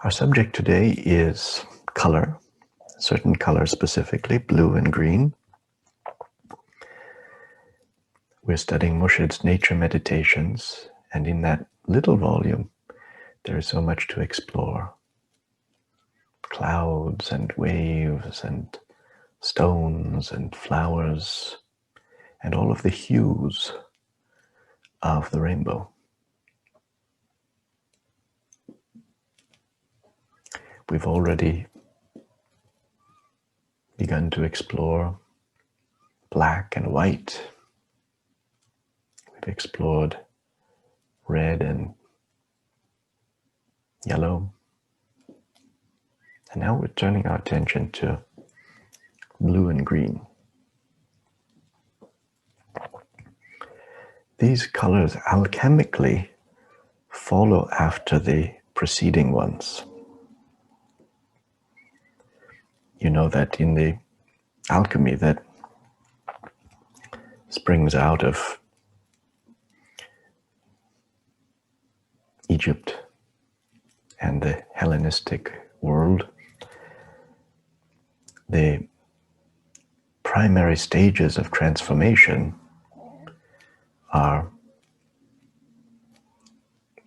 Our subject today is color, certain colors specifically, blue and green. We're studying Murshid's Nature Meditations, and in that little volume, there is so much to explore. Clouds and waves and stones and flowers and all of the hues of the rainbow. We've already begun to explore black and white. We've explored red and yellow. And now we're turning our attention to blue and green. These colors alchemically follow after the preceding ones. You know that in the alchemy that springs out of Egypt and the Hellenistic world, the primary stages of transformation are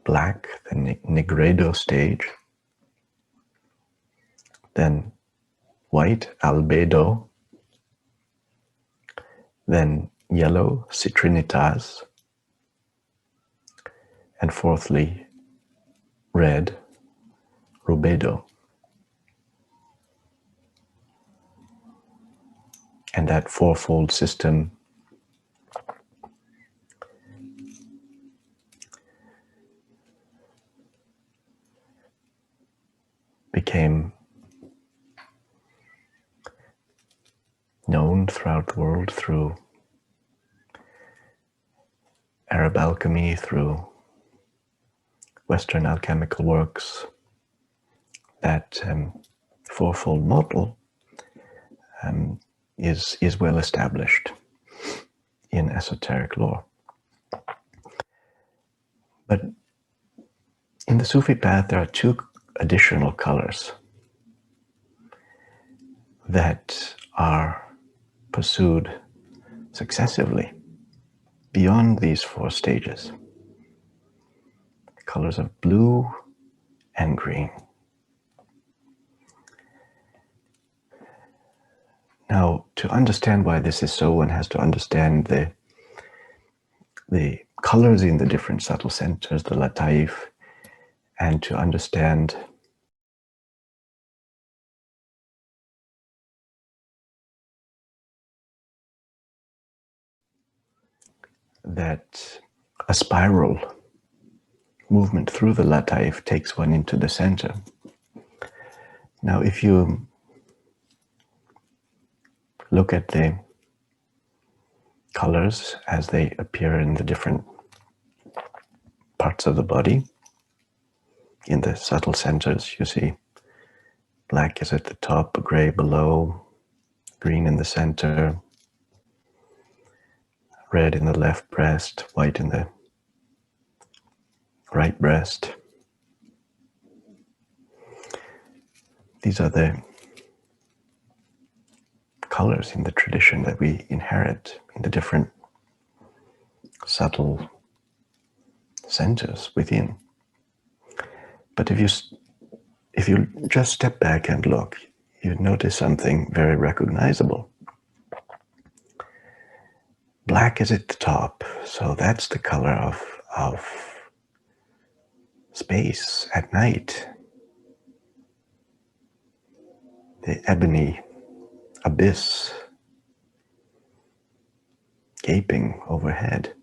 black, the Negredo stage, then white, albedo, then yellow, citrinitas, and fourthly, red, rubedo. And that fourfold system became known throughout the world through Arab alchemy, through Western alchemical works. That fourfold model is well established in esoteric lore. But in the Sufi path, there are two additional colors that are pursued successively beyond these four stages. The colors of blue and green. Now, to understand why this is so, one has to understand the colors in the different subtle centers, the lataif, and to understand that a spiral movement through the lataif takes one into the center. Now, if you look at the colors as they appear in the different parts of the body, in the subtle centers, you see black is at the top, gray below, green in the center, red in the left breast, white in the right breast. These are the colors in the tradition that we inherit in the different subtle centers within. But if you just step back and look, you notice something very recognizable. Black is at the top, so that's the color of space at night. The ebony abyss gaping overhead.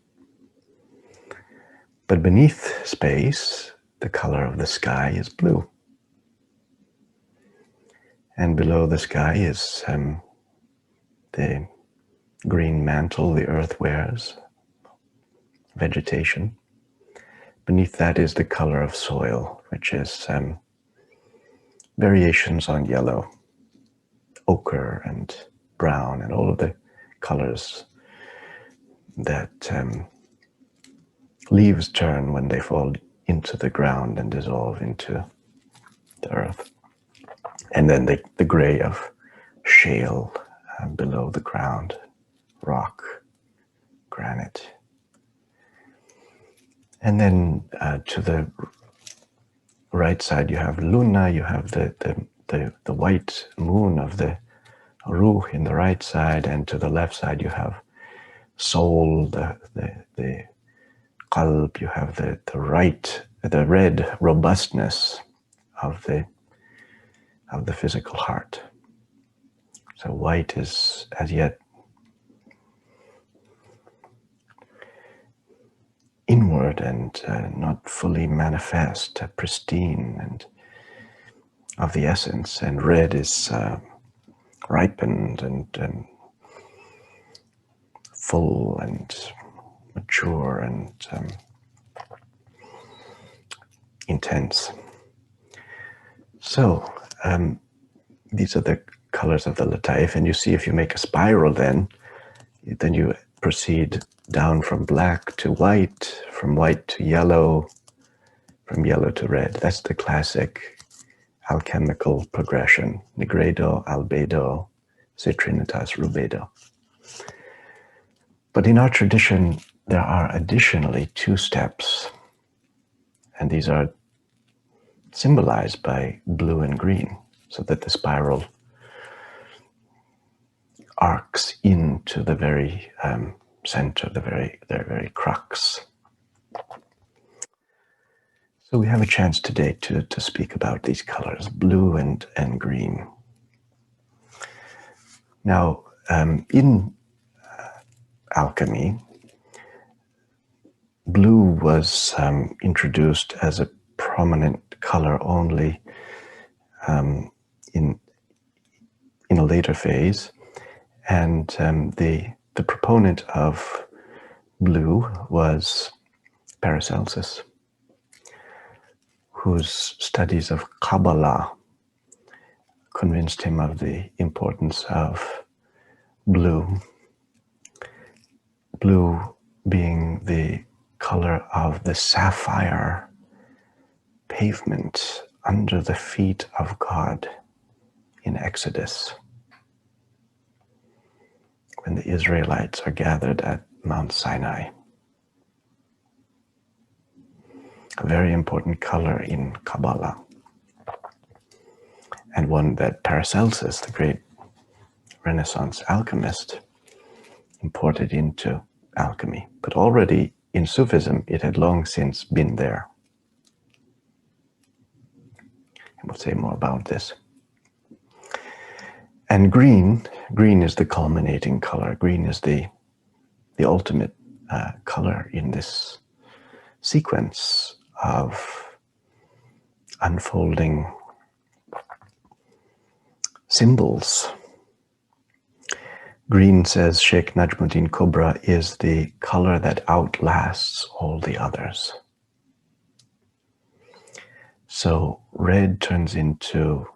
But beneath space, the color of the sky is blue. And below the sky is the green mantle the earth wears, vegetation. Beneath that is the color of soil, which is variations on yellow, ochre and brown, and all of the colors that leaves turn when they fall into the ground and dissolve into the earth. And then the gray of shale below the ground, rock, granite. And then to the right side you have Luna, you have the white moon of the Ruh in the right side, and to the left side you have soul, the qalb, you have the red robustness of the physical heart. So white is as yet inward and not fully manifest, pristine and of the essence, and red is ripened and full and mature and intense. So these are the colors of the Lataif, and you see if you make a spiral then you proceed down from black to white, from white to yellow, from yellow to red. That's the classic alchemical progression: nigredo, albedo, citrinitas, rubedo. But in our tradition, there are additionally 2 steps, and these are symbolized by blue and green, so that the spiral arcs into the very center, the very crux. So we have a chance today to speak about these colors, blue and green. Now, in alchemy, blue was introduced as a prominent color only in a later phase, and the proponent of blue was Paracelsus, whose studies of Kabbalah convinced him of the importance of blue. Blue being the color of the sapphire pavement under the feet of God in Exodus, when the Israelites are gathered at Mount Sinai. A very important color in Kabbalah, and one that Paracelsus, the great Renaissance alchemist, imported into alchemy. But already in Sufism, it had long since been there. And we'll say more about this. And green is the culminating color. Green is the ultimate color in this sequence of unfolding symbols. Green, says Sheikh Najmuddin Kubra, is the color that outlasts all the others. So red turns into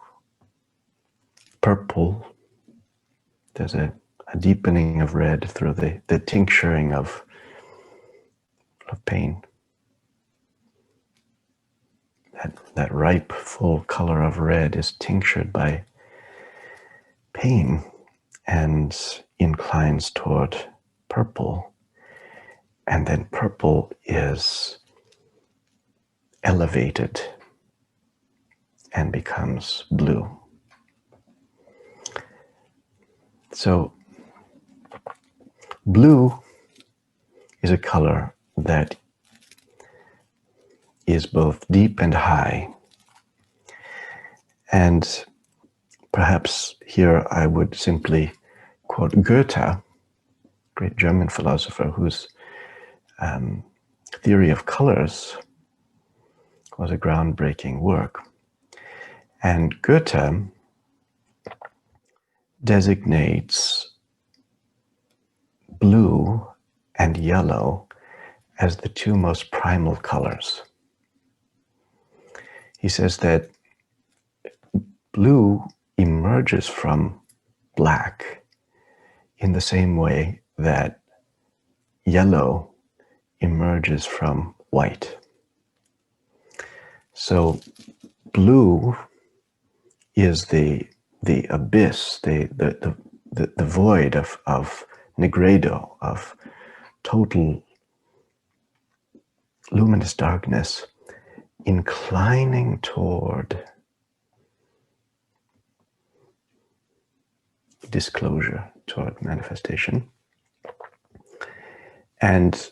purple. There's a deepening of red through the tincturing of pain. That ripe, full color of red is tinctured by pain and inclines toward purple. And then purple is elevated and becomes blue. So blue is a color that is both deep and high. And perhaps here I would simply quote Goethe, great German philosopher, whose theory of colors was a groundbreaking work. And Goethe designates blue and yellow as the 2 most primal colors. He says that blue emerges from black in the same way that yellow emerges from white. So blue is the abyss, the void of negredo, of total luminous darkness, inclining toward disclosure, toward manifestation. And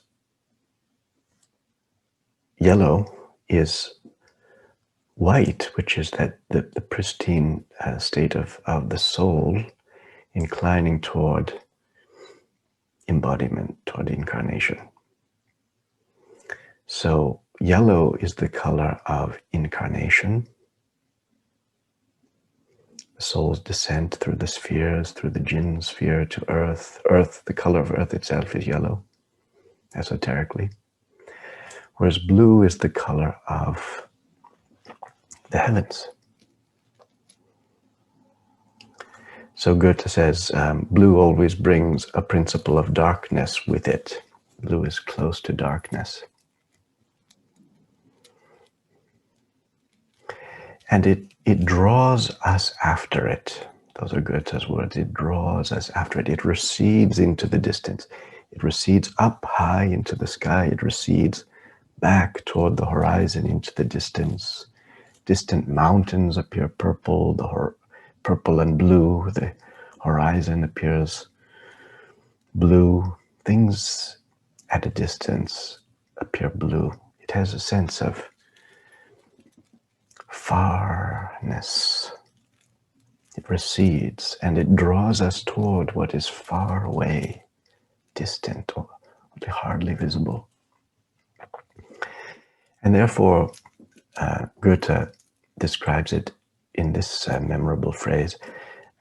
yellow is white, which is that the pristine state of the soul inclining toward embodiment, toward incarnation. So yellow is the color of incarnation, the soul's descent through the spheres, through the Jinn sphere to earth. Earth, the color of earth itself is yellow, esoterically. Whereas blue is the color of the heavens. So Goethe says, blue always brings a principle of darkness with it. Blue is close to darkness. And it draws us after it. Those are Goethe's words. It draws us after it. It recedes into the distance. It recedes up high into the sky. It recedes back toward the horizon into the distance. Distant mountains appear purple, purple and blue. The horizon appears blue. Things at a distance appear blue. It has a sense of farness. It recedes and it draws us toward what is far away, distant, or hardly visible. And therefore, Goethe describes it in this memorable phrase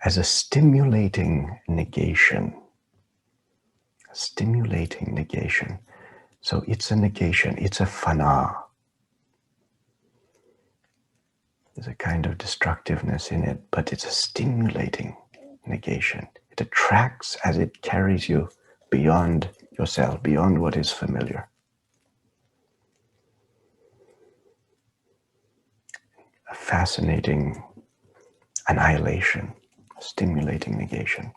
as a stimulating negation. A stimulating negation. So it's a negation, it's a fana. There's a kind of destructiveness in it, but it's a stimulating negation. It attracts as it carries you beyond yourself, beyond what is familiar. A fascinating annihilation, a stimulating negation.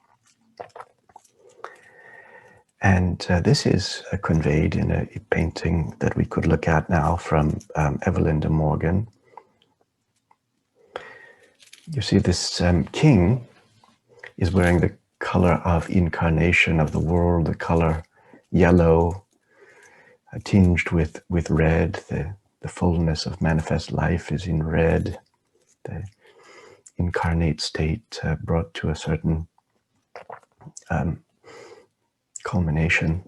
And this is conveyed in a painting that we could look at now from Evelyn de Morgan. You see this king is wearing the color of incarnation of the world, the color yellow, tinged with red. The fullness of manifest life is in red. The incarnate state brought to a certain culmination.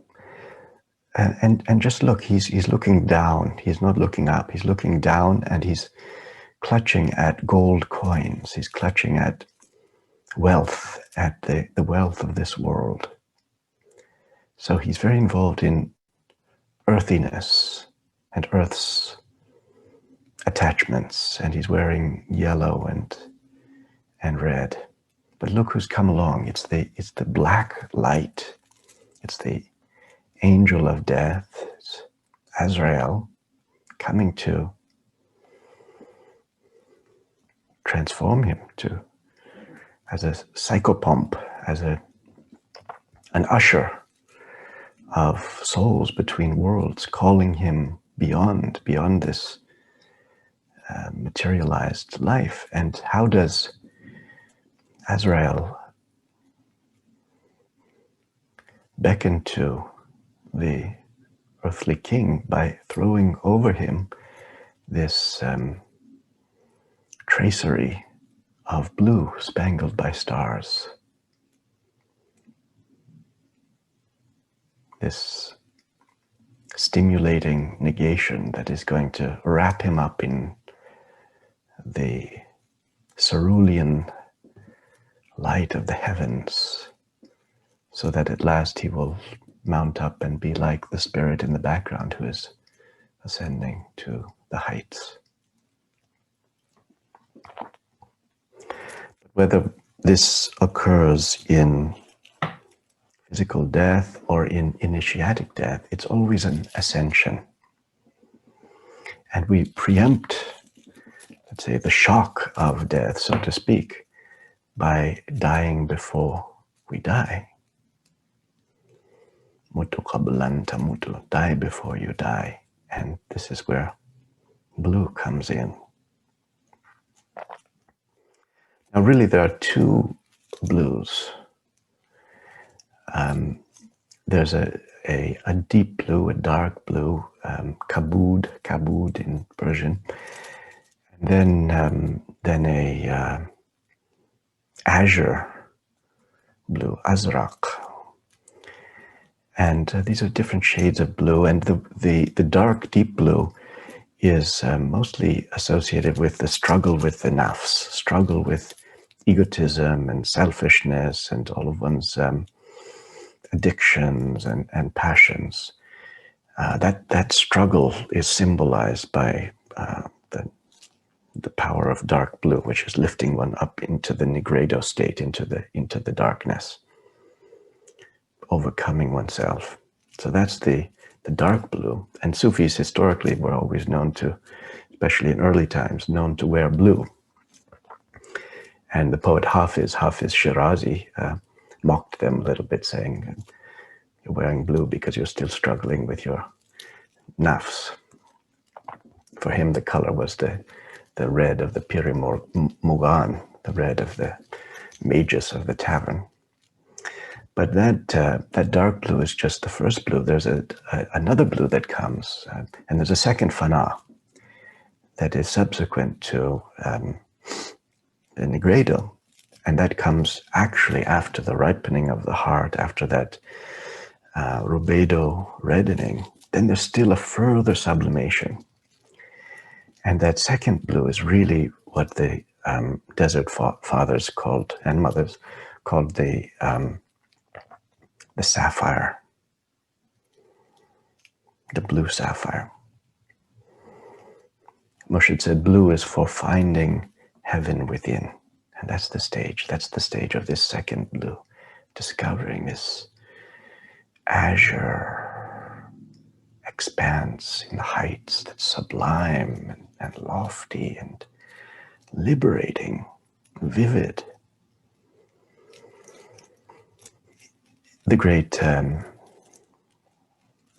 And just look, he's looking down. He's not looking up. He's looking down, and he's clutching at gold coins. He's clutching at wealth, at the wealth of this world. So he's very involved in earthiness and earth's attachments, and he's wearing yellow and red. But look who's come along. It's the black light. It's the angel of death. It's Azrael coming to transform him as a psychopomp, as an usher of souls between worlds, calling him beyond this materialized life. And how does Azrael beckon to the earthly king? By throwing over him this tracery of blue spangled by stars. This stimulating negation that is going to wrap him up in the cerulean light of the heavens, so that at last he will mount up and be like the spirit in the background who is ascending to the heights. Whether this occurs in physical death or in initiatic death, it's always an ascension. And we preempt let's say, the shock of death, so to speak, by dying before we die. Mutu qablan tamutu, die before you die. And this is where blue comes in. Now, really, there are two blues. There's a deep blue, a dark blue, kabud in Persian, and then a azure blue, azraq. And these are different shades of blue, and the dark, deep blue is mostly associated with the struggle with the nafs, struggle with egotism and selfishness and all of one's addictions and passions. That struggle is symbolized by the power of dark blue, which is lifting one up into the nigredo state, into the darkness, overcoming oneself. So that's the dark blue. And Sufis historically were always known to, especially in early times, known to wear blue. And the poet Hafiz Shirazi, mocked them a little bit, saying, "You're wearing blue because you're still struggling with your nafs." For him, the color was the red of the Piri Mugan, the red of the magus of the tavern. But that dark blue is just the first blue. There's another blue that comes, and there's a second fana that is subsequent to the nigredo, and that comes actually after the ripening of the heart, after that rubedo reddening. Then there's still a further sublimation. And that second blue is really what the desert fathers called, and mothers called, the sapphire, the blue sapphire. Murshid said, blue is for finding heaven within. And that's the stage. That's the stage of this second blue, discovering this azure expanse in the heights that's sublime and lofty and liberating, vivid. The great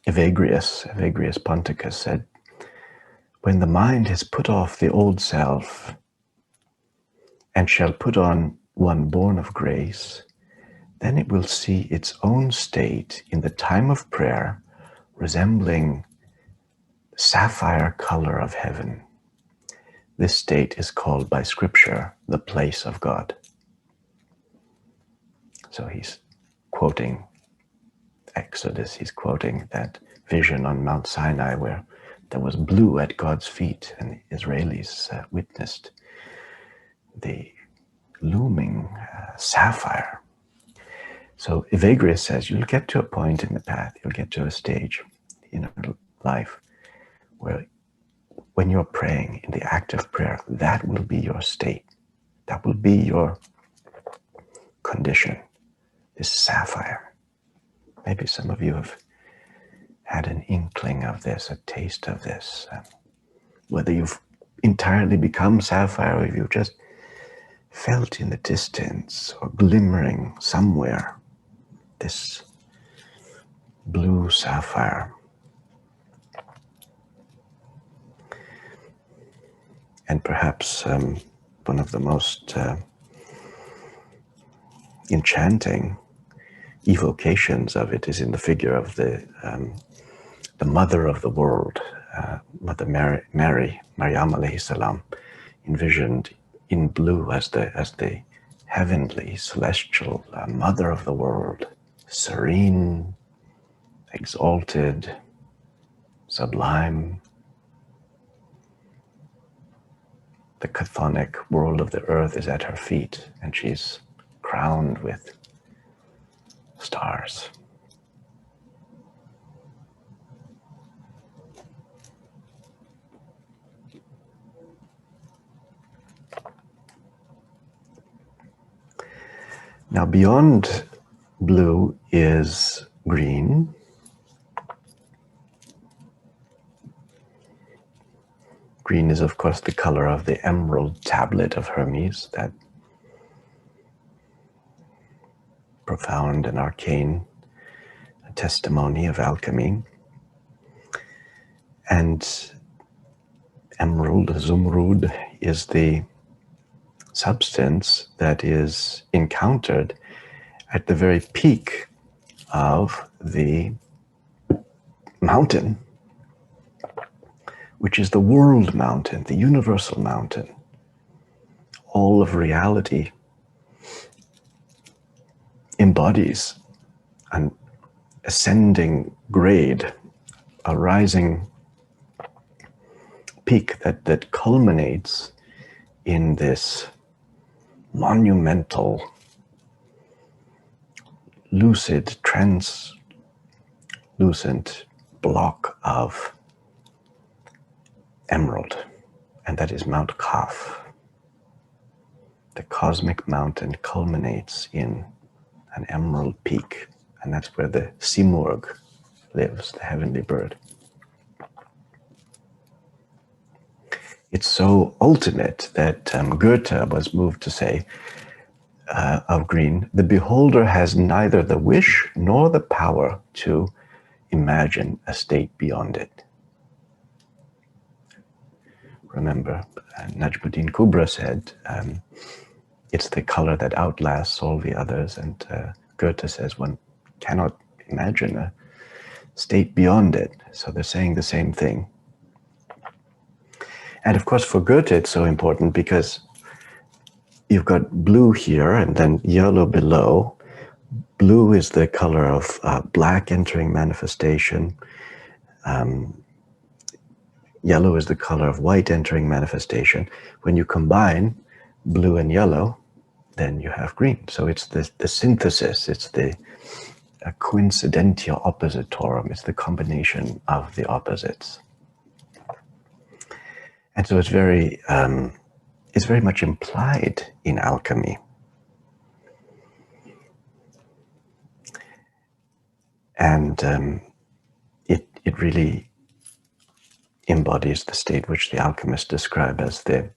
Evagrius Ponticus said, when the mind has put off the old self and shall put on one born of grace, then it will see its own state in the time of prayer resembling the sapphire color of heaven. This state is called by Scripture the place of God. So he's quoting Exodus, he's quoting that vision on Mount Sinai where there was blue at God's feet, and the Israelis witnessed the looming sapphire. So Evagrius says you'll get to a point in the path, you'll get to a stage in life where when you're praying, in the act of prayer, that will be your state. That will be your condition, this sapphire. Maybe some of you have had an inkling of this, a taste of this. Whether you've entirely become sapphire or if you've just felt in the distance or glimmering somewhere this blue sapphire. And perhaps one of the most enchanting evocations of it is in the figure of the mother of the world, Mother Mary, Maryam alayhi salam, envisioned in blue as the heavenly, celestial mother of the world, serene, exalted, sublime. The chthonic world of the earth is at her feet, and she's crowned with stars. Now, beyond blue is green. Green is, of course, the color of the emerald tablet of Hermes, that profound and arcane testimony of alchemy. And emerald, zumrud, is the substance that is encountered at the very peak of the mountain, which is the world mountain, the universal mountain. All of reality embodies an ascending grade, a rising peak that culminates in this monumental, lucid, translucent block of emerald, and that is Mount Kaf. The cosmic mountain culminates in an emerald peak, and that's where the Simurg lives, the heavenly bird. It's so ultimate that Goethe was moved to say of green, the beholder has neither the wish nor the power to imagine a state beyond it. Remember, Najmuddin Kubra said, it's the color that outlasts all the others, and Goethe says one cannot imagine a state beyond it. So they're saying the same thing. And of course, for Goethe, it's so important because you've got blue here and then yellow below. Blue is the color of black entering manifestation. Yellow is the color of white entering manifestation. When you combine blue and yellow, then you have green. So it's the synthesis, it's the coincidentia oppositorum, it's the combination of the opposites. And so it's very much implied in alchemy. And it really embodies the state which the alchemists describe as the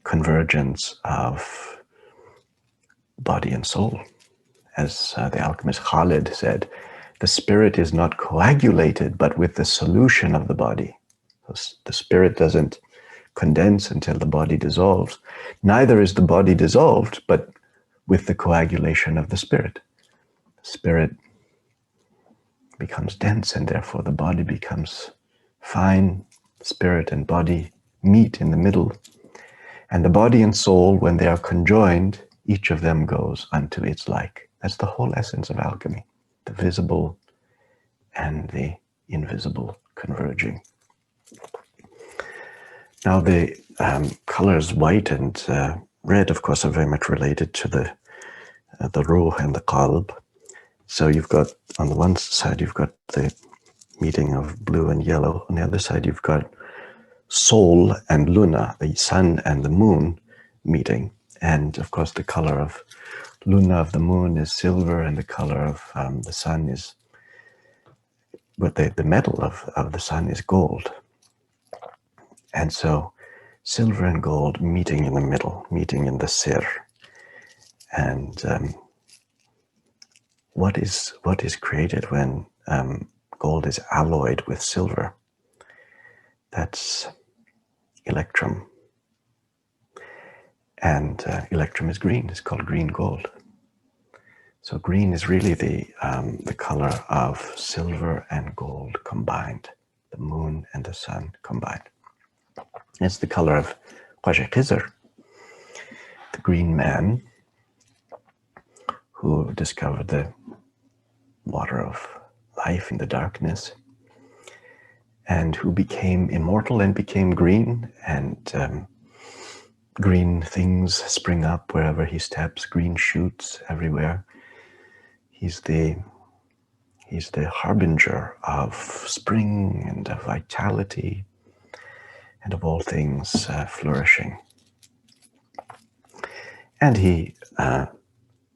convergence of body and soul. As the alchemist Khalid said, the spirit is not coagulated, but with the solution of the body. The spirit doesn't condense until the body dissolves. Neither is the body dissolved, but with the coagulation of the spirit. The spirit becomes dense, and therefore the body becomes fine. Spirit and body meet in the middle. And the body and soul, when they are conjoined, each of them goes unto its like. That's the whole essence of alchemy, the visible and the invisible converging. Now the colors white and red, of course, are very much related to the ruh and the qalb. So you've got, on the one side, you've got the meeting of blue and yellow. On the other side, you've got Sol and Luna, the sun and the moon meeting. And of course, the color of Luna, of the moon, is silver, and the color of the sun is, but the metal of the sun is gold. And so silver and gold meeting in the middle, meeting in the sir. And what is created when gold is alloyed with silver? That's electrum. And electrum is green. It's called green gold. So green is really the color of silver and gold combined, the moon and the sun combined. It's the color of Khwaja Khizr, the green man who discovered the water of life in the darkness, and who became immortal and became green, and green things spring up wherever he steps, green shoots everywhere. He's the harbinger of spring and of vitality and of all things flourishing. And he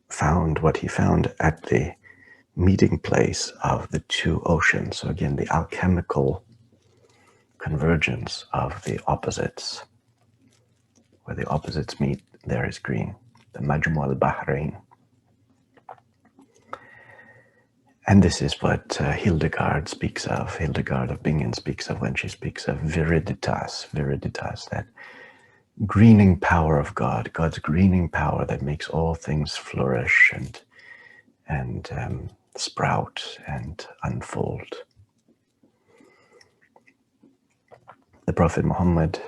found what he found at the meeting place of the two oceans. So again, the alchemical convergence of the opposites. Where the opposites meet, there is green. The Majmu al-Bahrain. And this is what Hildegard speaks of, Hildegard of Bingen speaks of when she speaks of viriditas, that greening power of God, God's greening power that makes all things flourish and sprout and unfold. The Prophet Muhammad,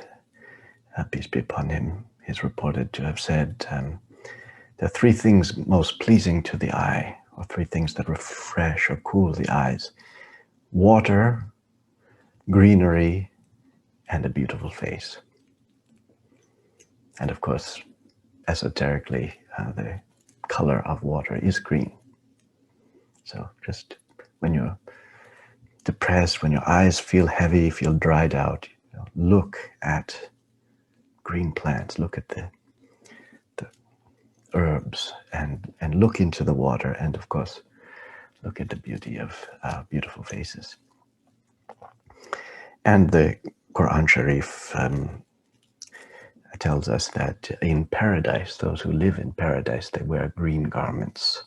peace be upon him, is reported to have said, there are three things most pleasing to the eye, or three things that refresh or cool the eyes: water, greenery, and a beautiful face. And of course, esoterically, the color of water is green. So just when you're depressed, when your eyes feel heavy, feel dried out, look at green plants, look at the herbs, and look into the water, and of course, look at the beauty of beautiful faces. And the Quran Sharif tells us that in paradise, those who live in paradise, they wear green garments.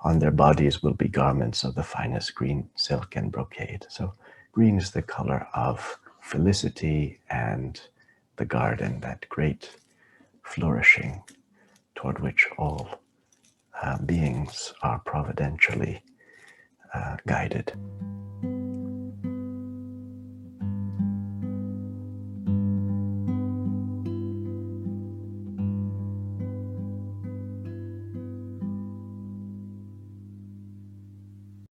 On their bodies will be garments of the finest green silk and brocade. So green is the color of felicity and the garden, that great flourishing toward which all beings are providentially guided.